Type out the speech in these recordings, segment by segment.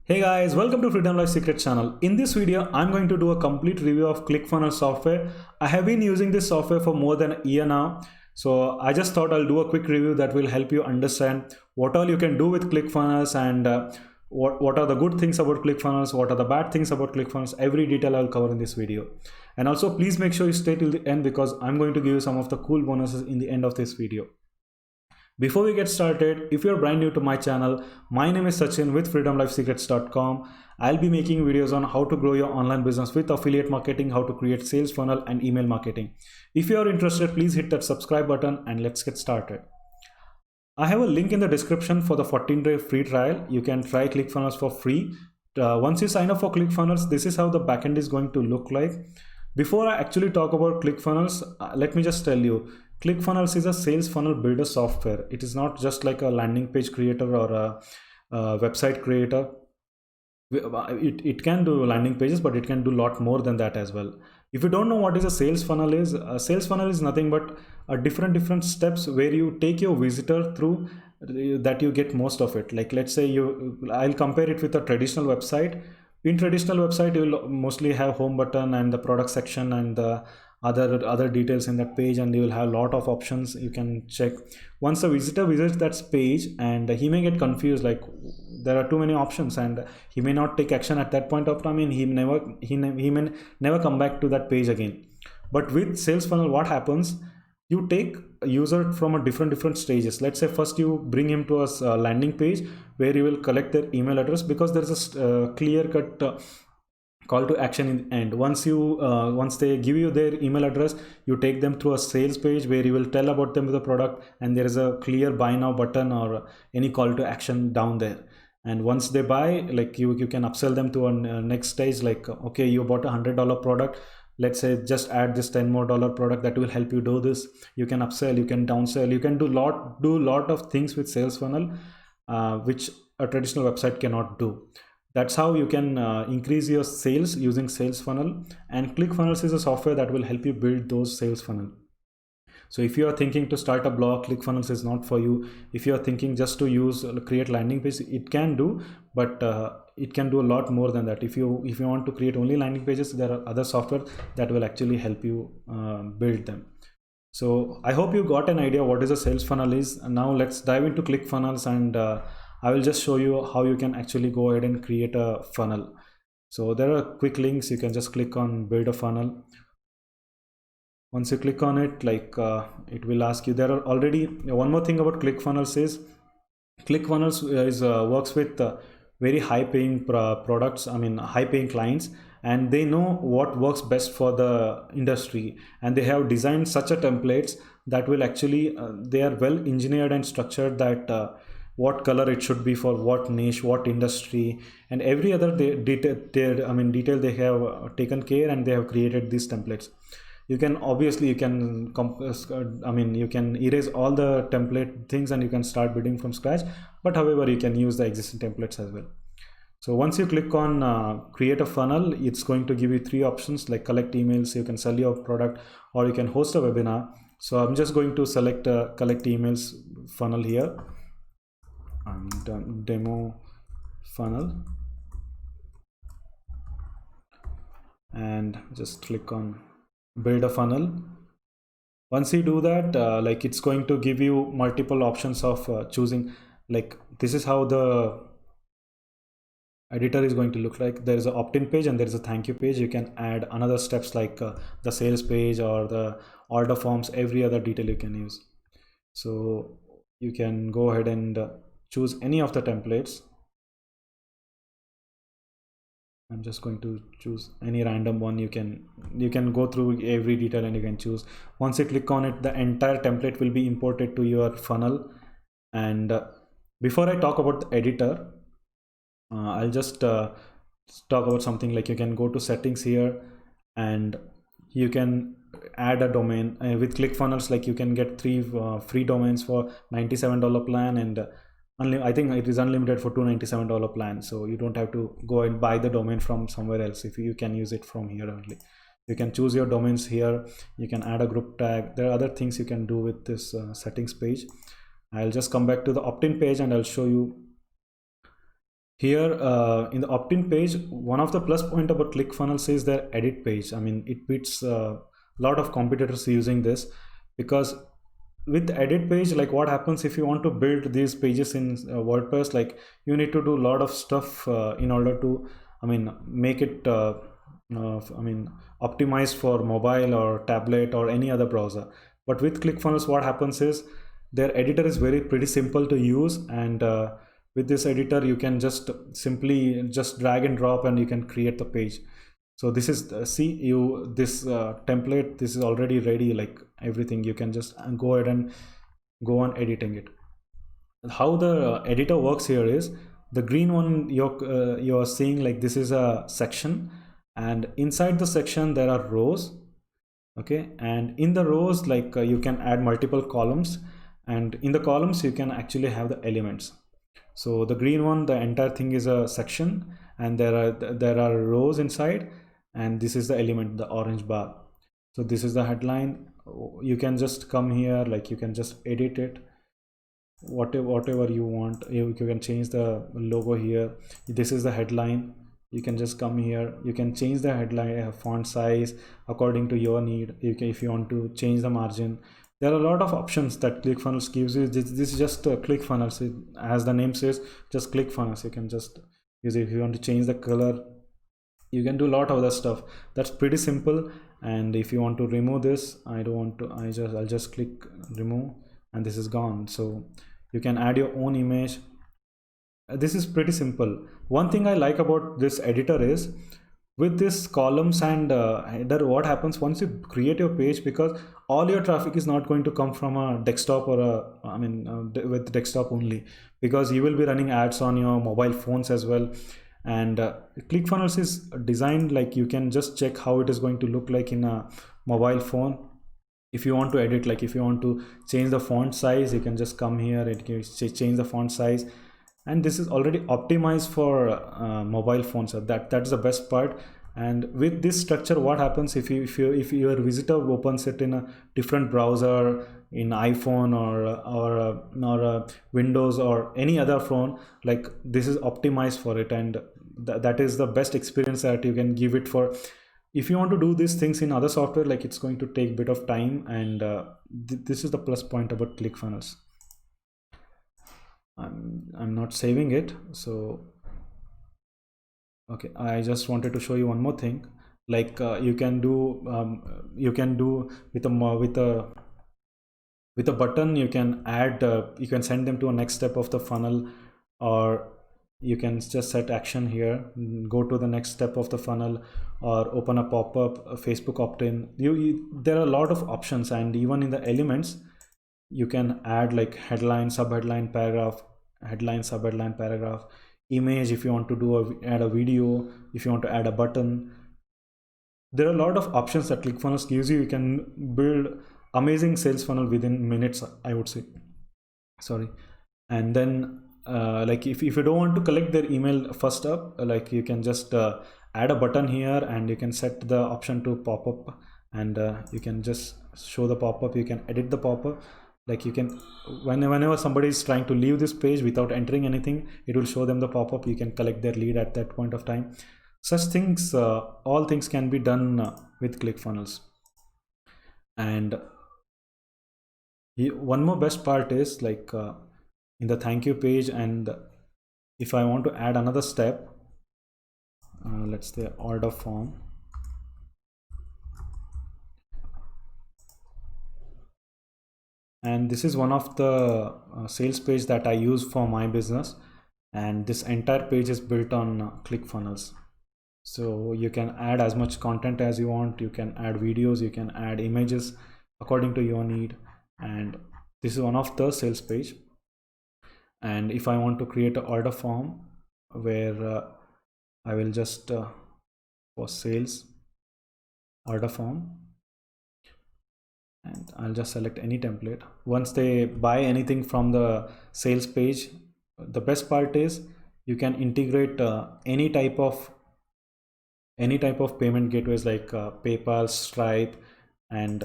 Hey guys, welcome to Freedom Life Secret channel. In this video, I'm going to do a complete review of ClickFunnels software. I have been using this software for more than a year now. So I just thought I'll do a quick review that will help you understand what all you can do with ClickFunnels and what are the good things about ClickFunnels, what are the bad things about ClickFunnels. Every detail I'll cover in this video. And also please make sure you stay till the end because I'm going to give you some of the cool bonuses in the end of this video. Before we get started, if you're brand new to my channel, my name is Sachin with freedomlifesecrets.com. I'll be making videos on how to grow your online business with affiliate marketing, how to create sales funnel and email marketing. If you are interested, please hit that subscribe button and let's get started. I have a link in the description for the 14-day free trial. You can try ClickFunnels for free. Once you sign up for ClickFunnels, this is how the backend is going to look like. Before I actually talk about ClickFunnels, let me just tell you, ClickFunnels is a sales funnel builder software. It is not just like a landing page creator or a website creator. It can do landing pages, but it can do a lot more than that as well. If you don't know what is a sales funnel is nothing but a different steps where you take your visitor through that you get most of it. Like let's say I'll compare it with a traditional website. In traditional website, you will mostly have home button and the product section and the other details in that page, and you will have a lot of options you can check. Once a visitor visits that page, and he may get confused, like there are too many options, and he may not take action at that point of time, and he may never come back to that page again. But with sales funnel, what happens, you take a user from a different stages. Let's say first you bring him to a landing page where you will collect their email address, because there's a clear cut call to action in the end. Once they give you their email address, you take them through a sales page where you will tell about them the product, and there is a clear buy now button or any call to action down there. And once they buy, like you can upsell them to a next stage, like okay, you bought $100 product, let's say just add this $10 more product that will help you do this. You can upsell, you can downsell, you can do lot of things with sales funnel, which a traditional website cannot do. That's how you can increase your sales using sales funnel, and ClickFunnels is a software that will help you build those sales funnel. So if you are thinking to start a blog, ClickFunnels is not for you. If you are thinking just to create landing page, it can do, but it can do a lot more than that. If you want to create only landing pages, there are other software that will actually help you build them. So I hope you got an idea what is a sales funnel is. And now let's dive into ClickFunnels, and I will just show you how you can actually go ahead and create a funnel. So there are quick links. You can just click on build a funnel. Once you click on it, like it will ask you, there are already one more thing about ClickFunnels is ClickFunnels works with very high paying products, I mean high paying clients, and they know what works best for the industry, and they have designed such a templates that will actually they are well engineered and structured, that what color it should be for what niche, what industry, and every other detail they have taken care, and they have created these templates. You can obviously you can you can erase all the template things and you can start building from scratch, but however you can use the existing templates as well. So once you click on create a funnel, it's going to give you three options, like collect emails, you can sell your product, or you can host a webinar. So I'm just going to select collect emails funnel here, and demo funnel, and just click on build a funnel. Once you do that, like it's going to give you multiple options of choosing. Like this is how the editor is going to look like. There is an opt-in page and there is a thank you page. You can add another steps like the sales page or the order forms, every other detail you can use. So you can go ahead and choose any of the templates. I'm just going to choose any random one. You can go through every detail and you can choose. Once you click on it, the entire template will be imported to your funnel. And before I talk about the editor, I'll just talk about something. Like you can go to settings here, and you can add a domain with ClickFunnels. Like you can get three free domains for $97 plan, and I think it is unlimited for $297 plan. So you don't have to go and buy the domain from somewhere else. If you can use it from here only. You can choose your domains here. You can add a group tag. There are other things you can do with this settings page. I'll just come back to the opt-in page and I'll show you Here in the opt-in page, one of the plus point about ClickFunnels is their edit page. I mean, it beats a lot of competitors using this, because with edit page, like what happens if you want to build these pages in WordPress, like you need to do a lot of stuff in order to, I mean, make it I mean, optimized for mobile or tablet or any other browser. But with ClickFunnels, what happens is their editor is pretty simple to use, and with this editor you can just simply just drag and drop and you can create the page. So this is see, you this template, this is already ready, like everything. You can just go ahead and go on editing it. How the editor works here is, the green one you're seeing, like this is a section, and inside the section there are rows. Okay, and in the rows, like you can add multiple columns, and in the columns you can actually have the elements. So the green one, the entire thing is a section, and there are rows inside, and this is the element, the orange bar. So this is the headline. You can just come here, like you can just edit it whatever you want. You can change the logo here. This is the headline. You can just come here, you can change the headline font size according to your need. If you want to change the margin, there are a lot of options that ClickFunnels gives you. This is just ClickFunnels. As the name says, just ClickFunnels. You can just use it. If you want to change the color, you can do a lot of other stuff. That's pretty simple. And if you want to remove this, I don't want to, I'll just click remove, and this is gone. So you can add your own image. This is pretty simple. One thing I like about this editor is, with this columns and header, what happens once you create your page, because all your traffic is not going to come from a desktop or a, I mean, with desktop only, because you will be running ads on your mobile phones as well. And ClickFunnels is designed like you can just check how it is going to look like in a mobile phone. If you want to edit, like if you want to change the font size, you can just come here and change the font size, and this is already optimized for mobile phones. So that's the best part. And with this structure, what happens if your visitor opens it in a different browser, in iPhone or Windows or any other phone, like this is optimized for it, and that is the best experience that you can give it for. If you want to do these things in other software, like it's going to take a bit of time, and this is the plus point about ClickFunnels. I'm not saving it, so okay, I just wanted to show you one more thing. Like you can do with a button, you can add you can send them to a next step of the funnel, or you can just set action here, go to the next step of the funnel, or open a pop-up, a Facebook opt-in. There are a lot of options, and even in the elements you can add like headline, subheadline, paragraph, headline, subheadline, paragraph, image. If you want to do add a video, if you want to add a button, there are a lot of options that ClickFunnels gives you. You can build amazing sales funnel within minutes, I would say. Sorry. And then like if you don't want to collect their email first up, like you can just add a button here, and you can set the option to pop up, and you can just show the pop-up. You can edit the pop-up, like you can, whenever somebody is trying to leave this page without entering anything, it will show them the pop-up. You can collect their lead at that point of time. Such things, all things can be done with ClickFunnels. And one more best part is, like in the thank you page, and if I want to add another step, let's say order form, and this is one of the sales page that I use for my business, and this entire page is built on ClickFunnels. So you can add as much content as you want. You can add videos, you can add images according to your need, and this is one of the sales page. And if I want to create an order form, where I will just for sales order form, and I'll just select any template. Once they buy anything from the sales page, the best part is you can integrate any type of payment gateways, like PayPal, Stripe, and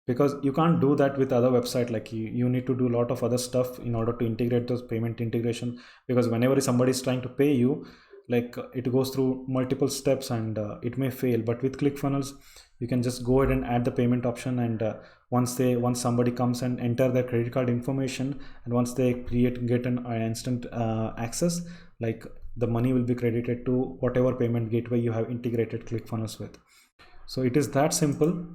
because you can't do that with other website. Like you need to do a lot of other stuff in order to integrate those payment integration, because whenever somebody is trying to pay you, like it goes through multiple steps and it may fail. But with ClickFunnels you can just go ahead and add the payment option, and once somebody comes and enter their credit card information, and once they get an instant access, like the money will be credited to whatever payment gateway you have integrated ClickFunnels with. So it is that simple.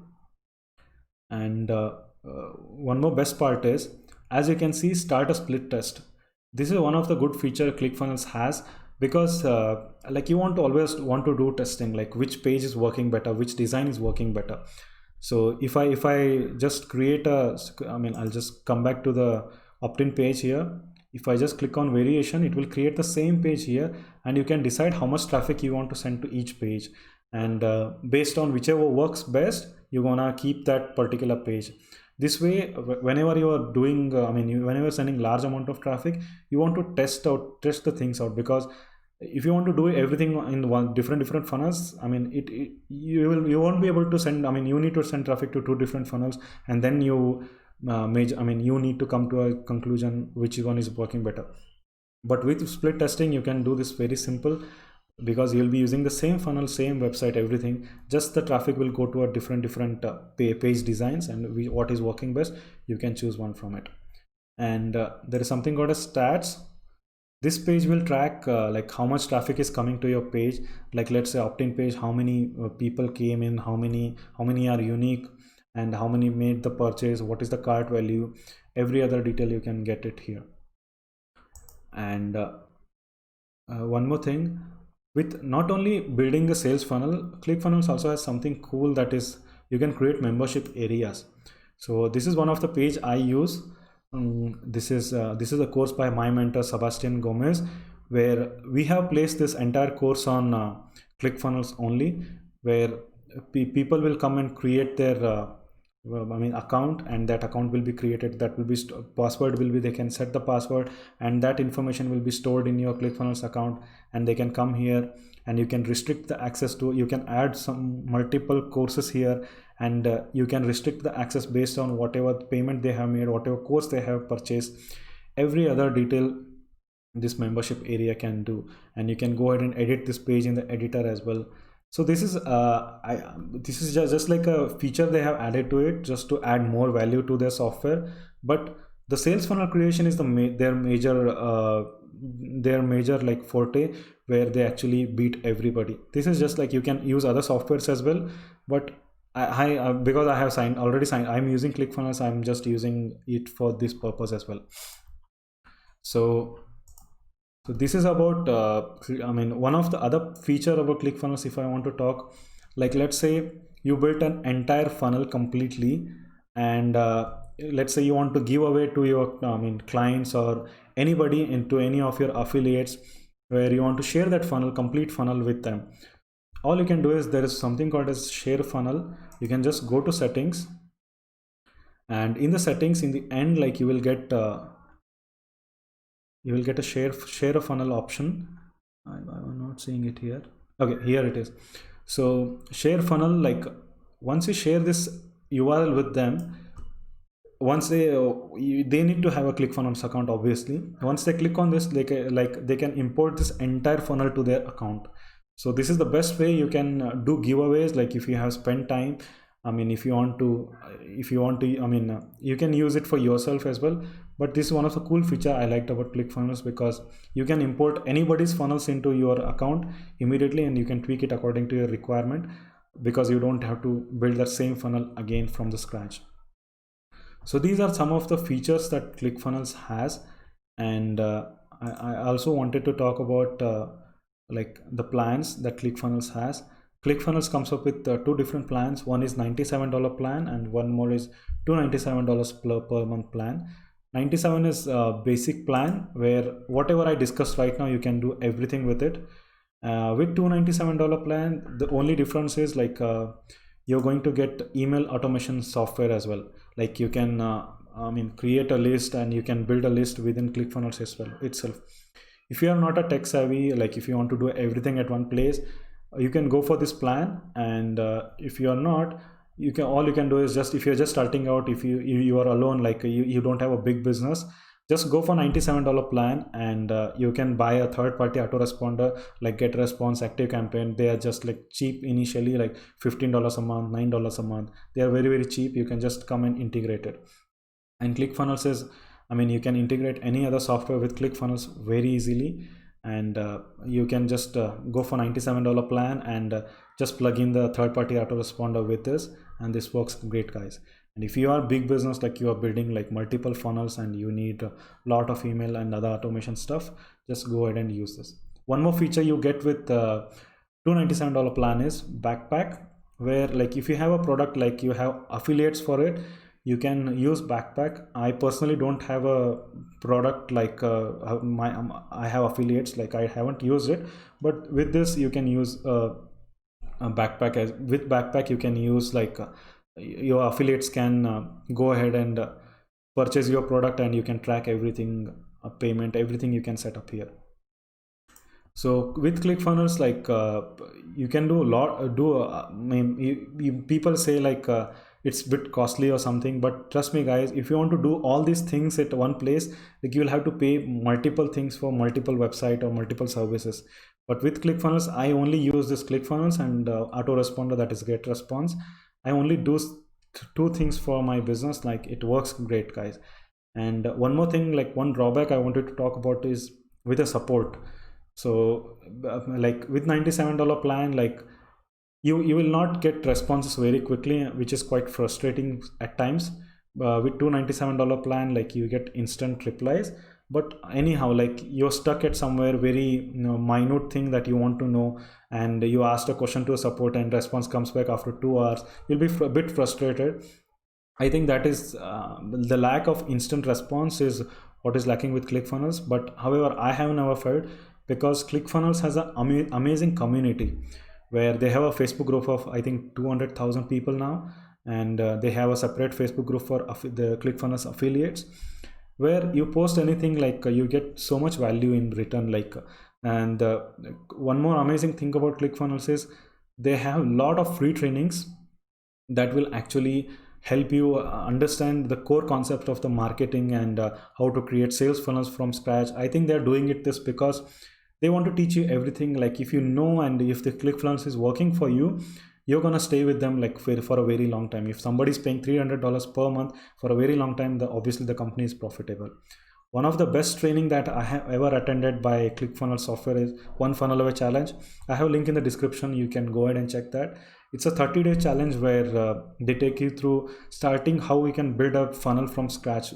And one more best part is, as you can see, start a split test. This is one of the good feature ClickFunnels has, because like you always want to do testing, like which page is working better, which design is working better. So if I just create I'll just come back to the opt-in page here. If I just click on variation, it will create the same page here, and you can decide how much traffic you want to send to each page, and based on whichever works best, you're gonna keep that particular page. This way, whenever you are doing whenever you're sending large amount of traffic, you want to test the things out, because if you want to do everything in one different funnels, you won't be able to send, you need to send traffic to 2 different funnels, and then you you need to come to a conclusion which one is working better. But with split testing you can do this very simple, because you'll be using the same funnel, same website, everything, just the traffic will go to a different page designs, and what is working best, you can choose one from it. And there is something called as stats. This page will track like how much traffic is coming to your page. Like let's say opt-in page, how many people came in, how many are unique, and how many made the purchase, what is the cart value, every other detail you can get it here. And one more thing, with not only building the sales funnel, ClickFunnels also has something cool, that is you can create membership areas. So this is one of the page I use. This is a course by my mentor Sebastian Gomez, where we have placed this entire course on ClickFunnels only, where people will come and create their account, and that account will be created, that will be password will be, they can set the password, and that information will be stored in your ClickFunnels account, and they can come here, and you can restrict the access to, you can add some multiple courses here, and you can restrict the access based on whatever payment they have made, whatever course they have purchased, every other detail this membership area can do. And you can go ahead and edit this page in the editor as well. So this is this is just like a feature they have added to it, just to add more value to their software. But the sales funnel creation is their major like forte, where they actually beat everybody. This is just like, you can use other softwares as well, but because I have already signed, I'm using ClickFunnels, I'm just using it for this purpose as well. So this is about one of the other feature about ClickFunnels, if I want to talk, like let's say you built an entire funnel completely, and let's say you want to give away to your clients or anybody, into any of your affiliates, where you want to share that complete funnel with them. All you can do is, there is something called as share funnel. You can just go to settings, and in the settings, in the end, like you will get a share a funnel option. I'm not seeing it here. Okay, here it is. So share funnel, like once you share this URL with them, once they need to have a ClickFunnels account, obviously. Once they click on this, they can import this entire funnel to their account. So this is the best way you can do giveaways. Like if you have spent time, if you want to, you can use it for yourself as well. But this is one of the cool feature I liked about ClickFunnels, because you can import anybody's funnels into your account immediately, and you can tweak it according to your requirement, because you don't have to build that same funnel again from the scratch. So these are some of the features that ClickFunnels has. And I also wanted to talk about like the plans that ClickFunnels has. ClickFunnels comes up with 2 different plans. One is $97 plan, and one more is $297 per month plan. 97 is a basic plan, where whatever I discussed right now, you can do everything with it. With $297 plan, the only difference is like you're going to get email automation software as well. Like you can create a list, and you can build a list within ClickFunnels as well itself. If you are not a tech savvy, like if you want to do everything at one place, you can go for this plan. And if you are not, you can, all you can do is just, if you're just starting out, if you are alone, like you don't have a big business, just go for $97 plan, and you can buy a third party autoresponder like GetResponse, ActiveCampaign. They are just like cheap initially, like $15 a month, $9 a month. They are very cheap. You can just come and integrate it. And ClickFunnels is, I mean, you can integrate any other software with ClickFunnels very easily. And you can just go for $97 plan and just plug in the third party autoresponder with this, and this works great, guys. And if you are big business, like you are building like multiple funnels and you need a lot of email and other automation stuff, just go ahead and use this. One more feature you get with $297 plan is Backpack, where like if you have a product, like you have affiliates for it, you can use Backpack. I personally don't have a product like I have affiliates, like I haven't used it, but with this you can use a Backpack. As with Backpack you can use like your affiliates can go ahead and purchase your product, and you can track everything, payment, everything you can set up here. So with ClickFunnels, like you can do a lot, people say like it's a bit costly or something, but trust me guys, if you want to do all these things at one place, like you will have to pay multiple things for multiple website or multiple services. But with ClickFunnels, I only use this ClickFunnels and autoresponder, that is GetResponse. I only do two things for my business. Like it works great, guys. And one more thing, like one drawback I wanted to talk about is with the support. So like with $97 plan, like you will not get responses very quickly, which is quite frustrating at times. With $297 plan, like you get instant replies, but anyhow, like you're stuck at somewhere very minute thing that you want to know, and you asked a question to a support and response comes back after 2 hours, you'll be a bit frustrated. I think that is the lack of instant response is what is lacking with ClickFunnels. But however, I have never felt, because ClickFunnels has an amazing community where they have a Facebook group of I think 200,000 people now, and they have a separate Facebook group for the ClickFunnels affiliates, where you post anything, like you get so much value in return. Like, and one more amazing thing about ClickFunnels is they have a lot of free trainings that will actually help you understand the core concept of the marketing and how to create sales funnels from scratch. I think they're doing it this because they want to teach you everything. Like if you know, and if the ClickFunnels is working for you, you're gonna stay with them like for a very long time. If somebody's paying $300 per month for a very long time, obviously the company is profitable. One of the best training that I have ever attended by ClickFunnels software is One Funnel Away Challenge. I have a link in the description. You can go ahead and check that. It's a 30-day challenge where they take you through starting how we can build a funnel from scratch,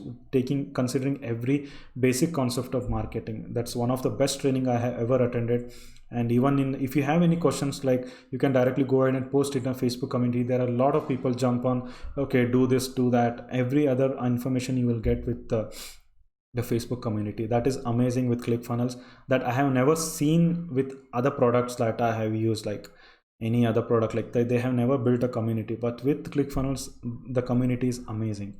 considering every basic concept of marketing. That's one of the best training I have ever attended. And even if you have any questions, like you can directly go ahead and post it in a Facebook community. There are a lot of people jump on, okay, do this, do that. Every other information you will get with the Facebook community. That is amazing with ClickFunnels, that I have never seen with other products that I have used, like any other product. Like they have never built a community, but with ClickFunnels the community is amazing.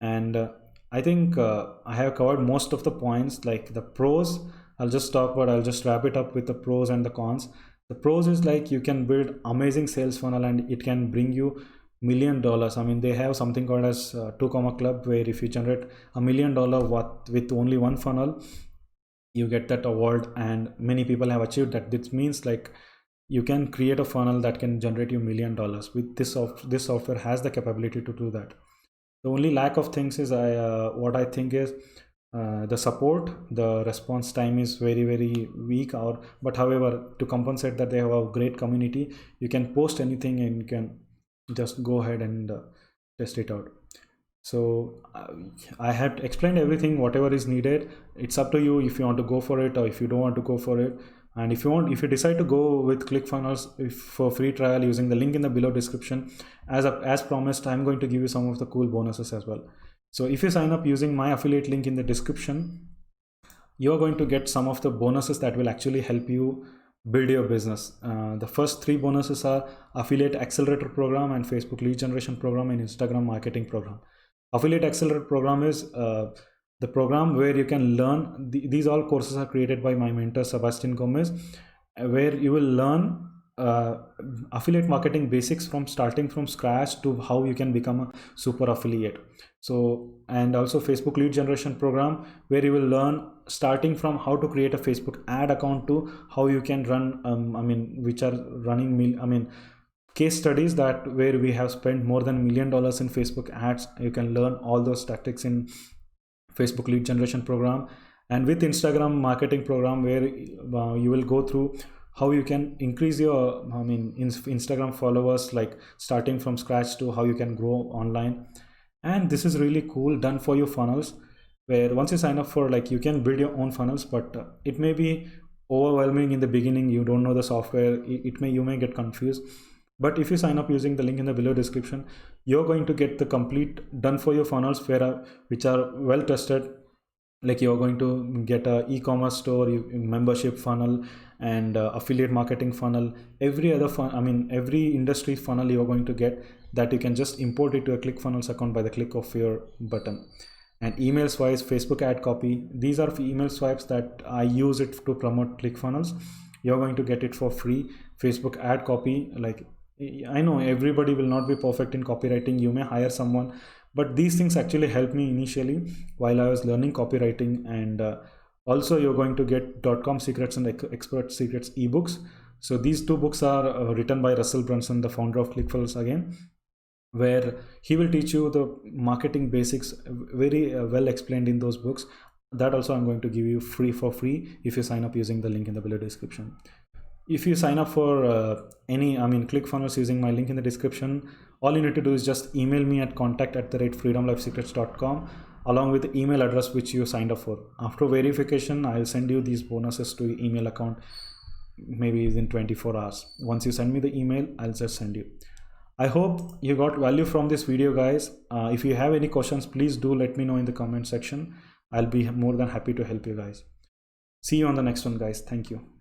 And I think I have covered most of the points. Like the pros, I'll just wrap it up with the pros and the cons. The pros is like you can build amazing sales funnel and it can bring you $1 million. I mean, they have something called as 2 Club, where if you generate $1 million with only one funnel, you get that award, and many people have achieved that. This means like you can create a funnel that can generate you $1 million. With this software has the capability to do that. The only lack of things is what I think is the support. The response time is very weak, but however, to compensate that, they have a great community. You can post anything and you can just go ahead and test it out. So I have explained everything, whatever is needed. It's up to you if you want to go for it or if you don't want to go for it. And if you decide to go with ClickFunnels for free trial using the link in the below description, as promised, I'm going to give you some of the cool bonuses as well. So if you sign up using my affiliate link in the description, you're going to get some of the bonuses that will actually help you build your business. The first 3 bonuses are Affiliate Accelerator Program and Facebook Lead Generation Program and Instagram Marketing Program. Affiliate Accelerator Program is the program where you can learn. These all courses are created by my mentor Sebastian Gomez, where you will learn uh, affiliate marketing basics from starting from scratch to how you can become a super affiliate. So, and also Facebook lead generation program, where you will learn starting from how to create a Facebook ad account to how you can run which are running case studies that where we have spent more than $1 million in Facebook ads. You can learn all those tactics in Facebook lead generation program. And with Instagram marketing program, where you will go through how you can increase your Instagram followers, like starting from scratch to how you can grow online. And this is really cool, done for you funnels, where once you sign up for, like, you can build your own funnels, but it may be overwhelming in the beginning. You don't know the software, you may get confused. But if you sign up using the link in the below description, you're going to get the complete done for you funnels, which are well tested. Like, you're going to get a e-commerce store, membership funnel, and affiliate marketing funnel. Every other every industry funnel you're going to get, that you can just import it to a ClickFunnels account by the click of your button. And email swipes, Facebook ad copy, these are email swipes that I use it to promote ClickFunnels. You're going to get it for free. Facebook ad copy, like, I know everybody will not be perfect in copywriting, you may hire someone, but these things actually helped me initially while I was learning copywriting. And also you're going to get .com secrets and expert secrets ebooks. So these two books are written by Russell Brunson, the founder of ClickFunnels again, where he will teach you the marketing basics, very well explained in those books. That also I'm going to give you for free if you sign up using the link in the below description. If you sign up for any ClickFunnels using my link in the description, all you need to do is just email me at contact@freedomlifesecrets.com along with the email address which you signed up for. After verification, I'll send you these bonuses to your email account, maybe within 24 hours. Once you send me the email, I'll just send you. I hope you got value from this video, guys. If you have any questions, please do let me know in the comment section. I'll be more than happy to help you guys. See you on the next one, guys. Thank you.